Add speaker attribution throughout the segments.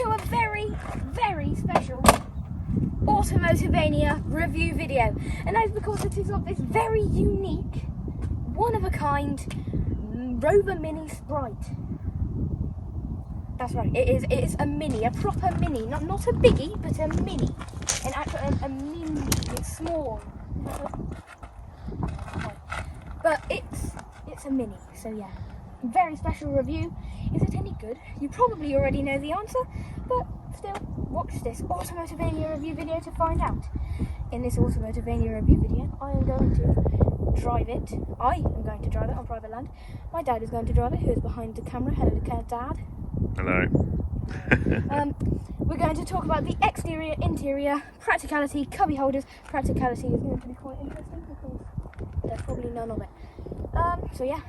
Speaker 1: to a very, very special Automotivania review video, and that's because it is of this very unique, one-of-a-kind Rover Mini Sprite. That's right, it is a mini, a proper mini, not a biggie, but a mini. In actual, a mini, it's small. But it's a mini, so yeah. Very special review. Is it any good? You probably already know the answer, but still, watch this Automotivania review video to find out. In this Automotivania review video, I am going to drive it. I am going to drive it on private land. My dad is going to drive it, who is behind the camera. Hello, Dad.
Speaker 2: Hello.
Speaker 1: We're going to talk about the exterior, interior, practicality, cubby holders. Practicality is going to be quite interesting because there's probably none of it. So yeah,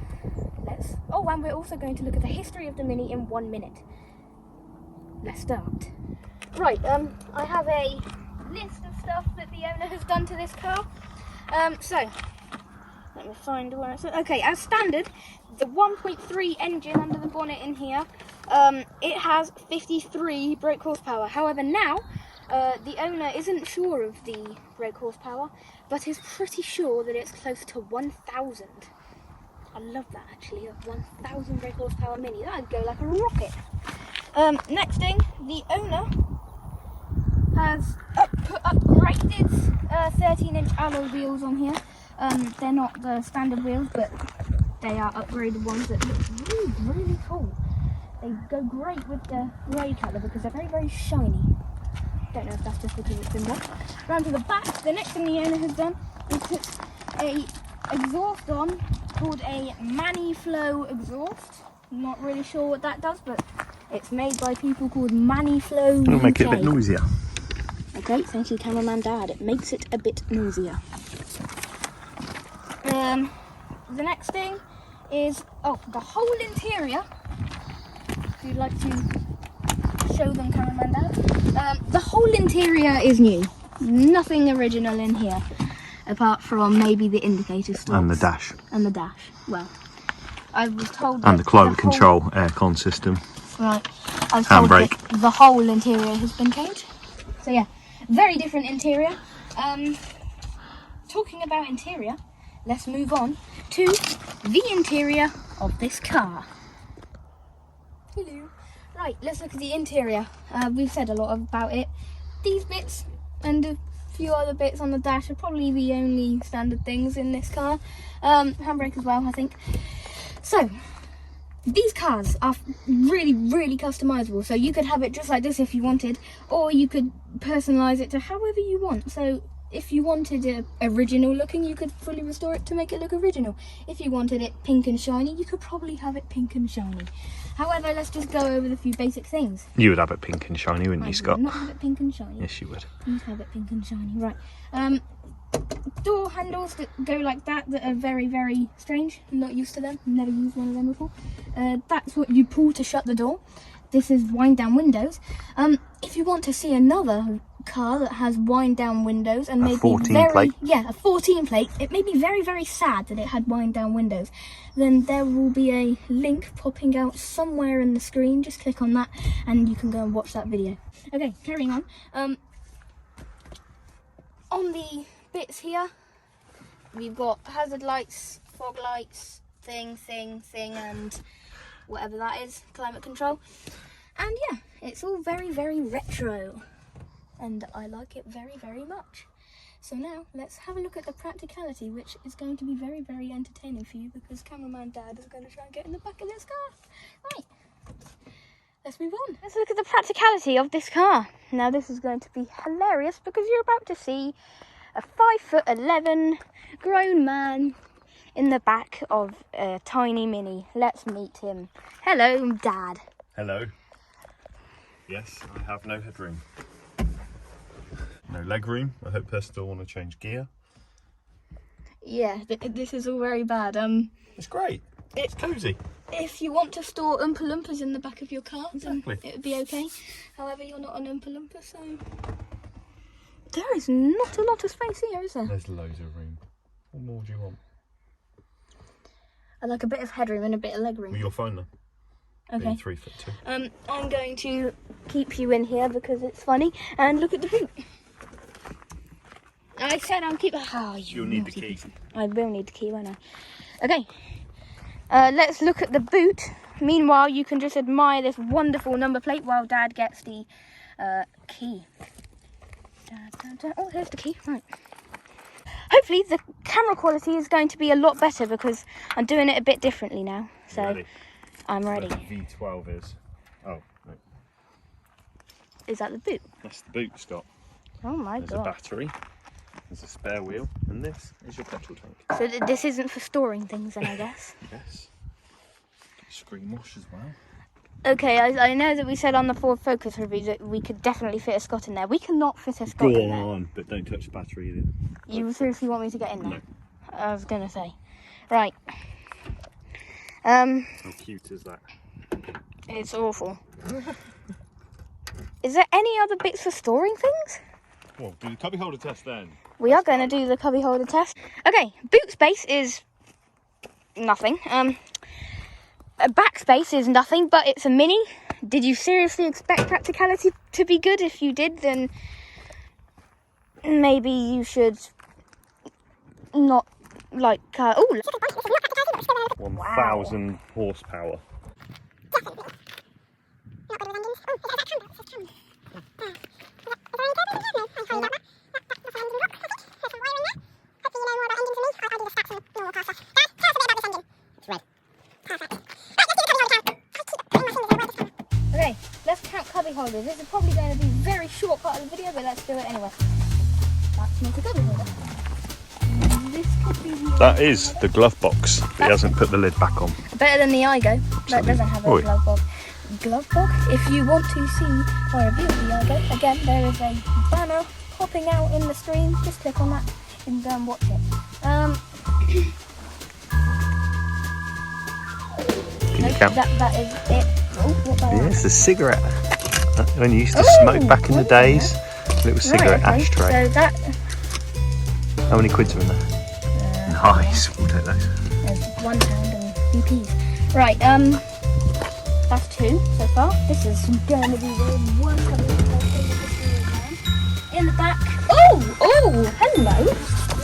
Speaker 1: let's... Oh, and we're also going to look at the history of the Mini in 1 minute. Let's start. Right, I have a list of stuff that the owner has done to this car. So, let me find where it's... Okay, as standard, the 1.3 engine under the bonnet in here, it has 53 brake horsepower. However, now, the owner isn't sure of the brake horsepower, but is pretty sure that it's close to 1,000. I love that, actually, a 1,000 brake horsepower Mini. That'd go like a rocket. Next thing, the owner has upgraded 13-inch alloy wheels on here. They're not the standard wheels, but they are upgraded ones that look really, really cool. They go great with the grey colour because they're very, very shiny. Don't know if that's just because it's been washed. Round to the back, the next thing the owner has done is put a exhaust on called a Maniflow exhaust. I'm not really sure what that does, but it's made by people called Maniflow
Speaker 2: It'll
Speaker 1: UK.
Speaker 2: make it a bit noisier.
Speaker 1: Okay, thank you, cameraman Dad. It makes it a bit noisier. The next thing is the whole interior. If you'd like to show them, cameraman Dad. The whole interior is new. Nothing original in here, apart from maybe the indicator stalks.
Speaker 2: And the dash.
Speaker 1: And the dash. Well, I was told.
Speaker 2: And the climate control aircon system.
Speaker 1: Right. I was told
Speaker 2: Handbrake.
Speaker 1: that the whole interior has been changed. So yeah, very different interior. Talking about interior, let's move on to the interior of this car. Hello. Right, let's look at the interior. We've said a lot about it. These bits and a few other bits on the dash are probably the only standard things in this car. Handbrake as well, I think. So, these cars are really, really customizable. So you could have it just like this if you wanted, or you could personalize it to however you want. So if you wanted it original looking, you could fully restore it to make it look original. If you wanted it pink and shiny, you could probably have it pink and shiny. However, let's just go over the few basic things.
Speaker 2: You would have it pink and shiny, wouldn't you, Scott?
Speaker 1: I would not have it pink and shiny.
Speaker 2: Yes, you would.
Speaker 1: You'd have it pink and shiny, right. Door handles that go like that are very, very strange. I'm not used to them. Never used one of them before. That's what you pull to shut the door. This is wind down windows. If you want to see another car that has wind down windows and maybe
Speaker 2: 14 plate.
Speaker 1: Yeah, a 14 plate. It made me very, very sad that it had wind down windows. Then there will be a link popping out somewhere in the screen. Just click on that and you can go and watch that video. Okay, carrying on. On the bits here, we've got hazard lights, fog lights, thing, and whatever that is, climate control. And yeah, it's all very, very retro. And I like it very, very much. So now, let's have a look at the practicality, which is going to be very, very entertaining for you because cameraman Dad is going to try and get in the back of this car. Right, let's move on. Let's look at the practicality of this car. Now this is going to be hilarious because you're about to see a 5'11" grown man in the back of a tiny Mini. Let's meet him. Hello, Dad.
Speaker 2: Hello. Yes, I have no headroom. No leg room. I hope they still want to change gear.
Speaker 1: Yeah, this is all very bad.
Speaker 2: It's great. It's cosy.
Speaker 1: If you want to store Oompa Loompas in the back of your car, then
Speaker 2: Exactly.
Speaker 1: it would be okay. However, you're not an Oompa Loompa, so there is not a lot of space here, is there?
Speaker 2: There's loads of room. What more do you want?
Speaker 1: I like a bit of headroom and a bit of leg room.
Speaker 2: Well, you're fine then.
Speaker 1: Okay.
Speaker 2: Being 3'2".
Speaker 1: I'm going to keep you in here because it's funny. And look at the boot. I said I'll keep. Oh,
Speaker 2: You'll need the key.
Speaker 1: I will need the key, won't I? Okay. Let's look at the boot. Meanwhile, you can just admire this wonderful number plate while Dad gets the key. Oh, here's the key. Right. Hopefully, the camera quality is going to be a lot better because I'm doing it a bit differently now. So,
Speaker 2: ready?
Speaker 1: I'm ready.
Speaker 2: Where the V12 is. Oh, no.
Speaker 1: Is that the boot?
Speaker 2: That's the boot, Scott.
Speaker 1: Oh my
Speaker 2: God. There's a battery. There's a spare wheel, and this is your petrol tank.
Speaker 1: So this isn't for storing things then, I guess?
Speaker 2: Yes. Screen wash as well.
Speaker 1: Okay, I know that we said on the Ford Focus review that we could definitely fit a Scott in there. We cannot fit a Scott in there.
Speaker 2: Go on, but don't touch the battery either.
Speaker 1: You seriously want me to get in there?
Speaker 2: No.
Speaker 1: I was going to say. Right.
Speaker 2: How cute is that?
Speaker 1: It's awful. Is there any other bits for storing things?
Speaker 2: Well, do the cubby holder test then.
Speaker 1: We are going to do the cubby holder test. Okay, boot space is nothing. Back space is nothing, but it's a Mini. Did you seriously expect Practicality to be good? If you did, then maybe you should not like.
Speaker 2: 1,000 horsepower.
Speaker 1: Okay, let's count cubby holders. This is probably going to be a very short part of the video, but let's do it anyway. That's not a cubby holder. This could be the
Speaker 2: That is the glove box, but he hasn't put the lid back on.
Speaker 1: better than the iGo. That doesn't have a
Speaker 2: Oi.
Speaker 1: glove box. Glove box? If you want to see my review of the iGo, again, there is a banner popping out in the stream. Just click on that and watch it.
Speaker 2: Can you count?
Speaker 1: That is it. Oh, what about
Speaker 2: Yeah, it's a cigarette. When you used to
Speaker 1: Ooh,
Speaker 2: smoke back in the days, little cigarette
Speaker 1: okay.
Speaker 2: ashtray.
Speaker 1: So that
Speaker 2: How many quids are in there? Nice, we'll take those.
Speaker 1: there's £1 and a few peas. Right, that's 2 so far. This is going to be the worst of in the back. Oh, hello.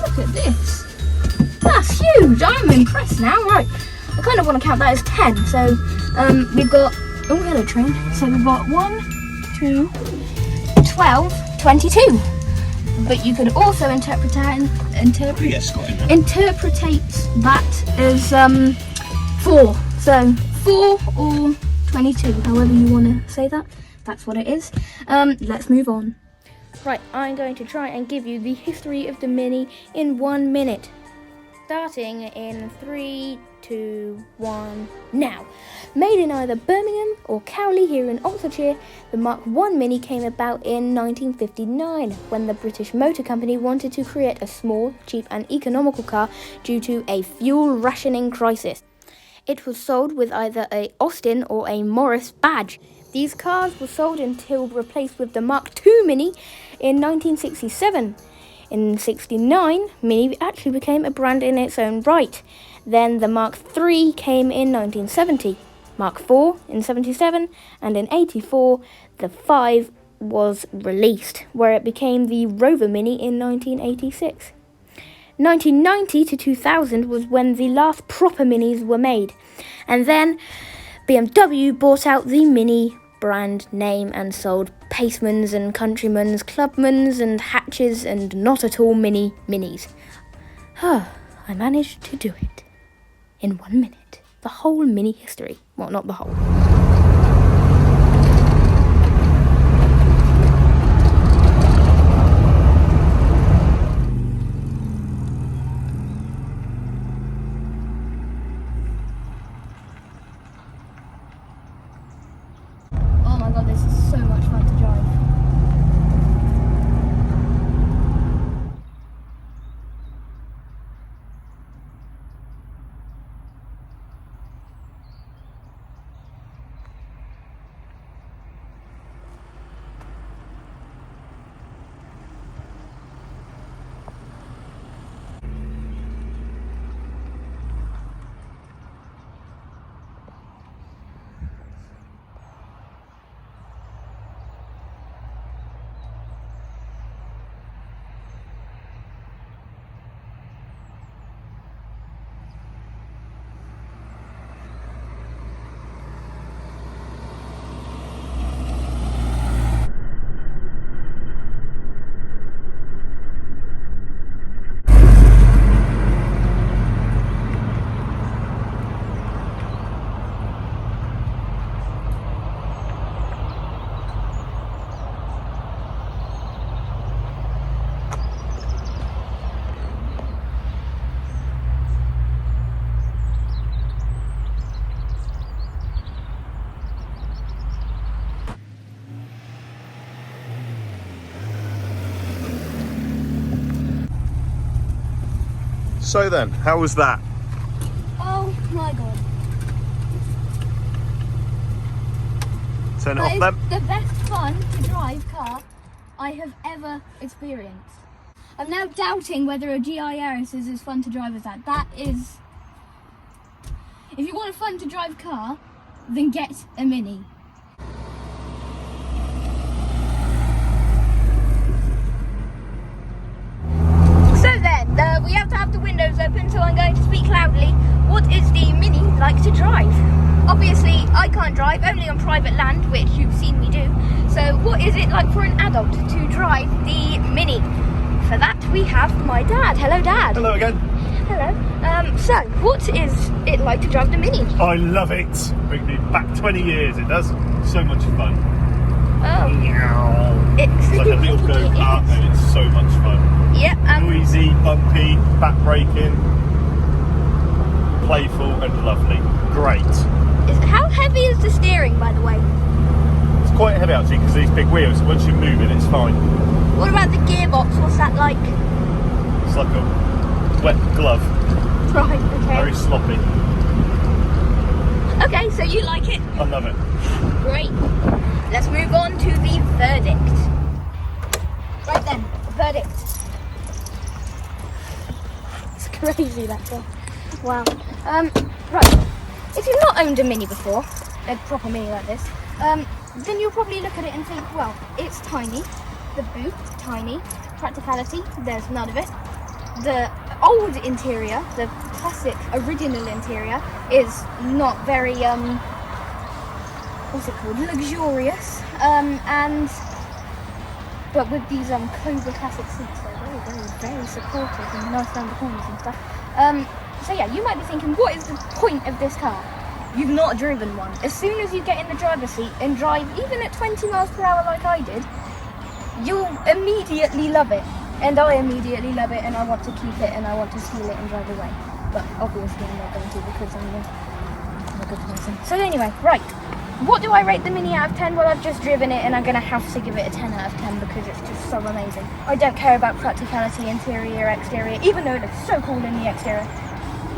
Speaker 1: Look at this. That's huge. I'm impressed now. Right, I kind of want to count that as 10. So, we've got, oh, hello train. So we've got 1, 2, 12, 22. But you could also interpretate that as 4. So 4 or 22, however you want to say that. That's what it is. Let's move on. Right, I'm going to try and give you the history of the Mini in 1 minute. Starting in 3, 2, 1, now. Made in either Birmingham or Cowley here in Oxfordshire, the Mark I Mini came about in 1959 when the British Motor Company wanted to create a small, cheap and economical car due to a fuel rationing crisis. It was sold with either a Austin or a Morris badge. These cars were sold until replaced with the Mark II Mini in 1967. In 1969, Mini actually became a brand in its own right. Then the Mark III came in 1970, Mark IV in 1977, and in 1984, the 5 was released, where it became the Rover Mini in 1986. 1990 to 2000 was when the last proper Minis were made, and then BMW bought out the Mini brand name and sold Pacemans and Countrymans, Clubmans and Hatches and not at all Mini Minis. I managed to do it in 1 minute. The whole Mini history. Well, not the whole. Oh my god, this is so much fun to drive.
Speaker 2: So then, how was that?
Speaker 1: Oh my god.
Speaker 2: Turn it
Speaker 1: That
Speaker 2: off
Speaker 1: is
Speaker 2: then.
Speaker 1: the best fun to drive car I have ever experienced. I'm now doubting whether a GI Yaris is as fun to drive as that. That is... If you want a fun to drive car, then get a Mini. So then, we have to have the windows open, so I'm going to speak loudly. What is the Mini like to drive? Obviously, I can't drive, only on private land, which you've seen me do. So what is it like for an adult to drive the Mini? For that, we have my dad. Hello, Dad.
Speaker 2: Hello again.
Speaker 1: Hello. So, what is it like to drive the Mini?
Speaker 2: I love it. Brings me back 20 years, it does. So much fun.
Speaker 1: Oh.
Speaker 2: It's like a little go-kart and it's so much fun.
Speaker 1: Yep.
Speaker 2: Noisy, bumpy, back braking, playful and lovely. Great.
Speaker 1: How heavy is the steering, by the way?
Speaker 2: It's quite heavy actually because these big wheels, once you move it, it's fine.
Speaker 1: What about the gearbox? What's that like?
Speaker 2: It's like a wet glove.
Speaker 1: Right, okay.
Speaker 2: Very sloppy.
Speaker 1: Okay, so you like it?
Speaker 2: I love it.
Speaker 1: Great. Let's move on to the verdict. Right then, verdict. It's crazy, that thing. Wow. Right. If you've not owned a Mini before, a proper Mini like this, then you'll probably look at it and think, well, it's tiny. The boot, tiny. Practicality, there's none of it. The old interior, the classic original interior, is not very what's it called, luxurious, but with these Cobra classic seats, they're very supportive and nice down the corners and stuff. So yeah, you might be thinking, what is the point of this car? You've not driven one. As soon as you get in the driver's seat and drive even at 20 miles per hour like I did, you'll immediately love it. And I immediately love it, and I want to keep it, and I want to steal it and drive away. But obviously I'm not going to because I'm a good person. So anyway, right. What do I rate the Mini out of 10? Well, I've just driven it, and I'm going to have to give it a 10 out of 10 because it's just so amazing. I don't care about practicality, interior, exterior, even though it looks so cool in the exterior.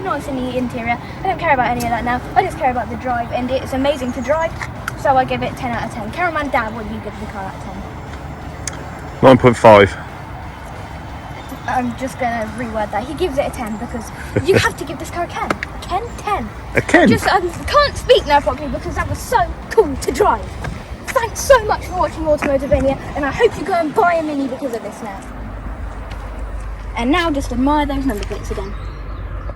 Speaker 1: Nice in the interior. I don't care about any of that now. I just care about the drive, and it's amazing to drive. So I give it 10 out of 10. Caraman Dad, what do you give the car out of 10?
Speaker 2: 9.5.
Speaker 1: I'm just going to reword that. He gives it a 10 because you have to give this car a Ken. Ken 10.
Speaker 2: A Ken?
Speaker 1: I can't speak now properly because that was so cool to drive. Thanks so much for watching Automotivania, and I hope you go and buy a Mini because of this now. And now just admire those number plates again.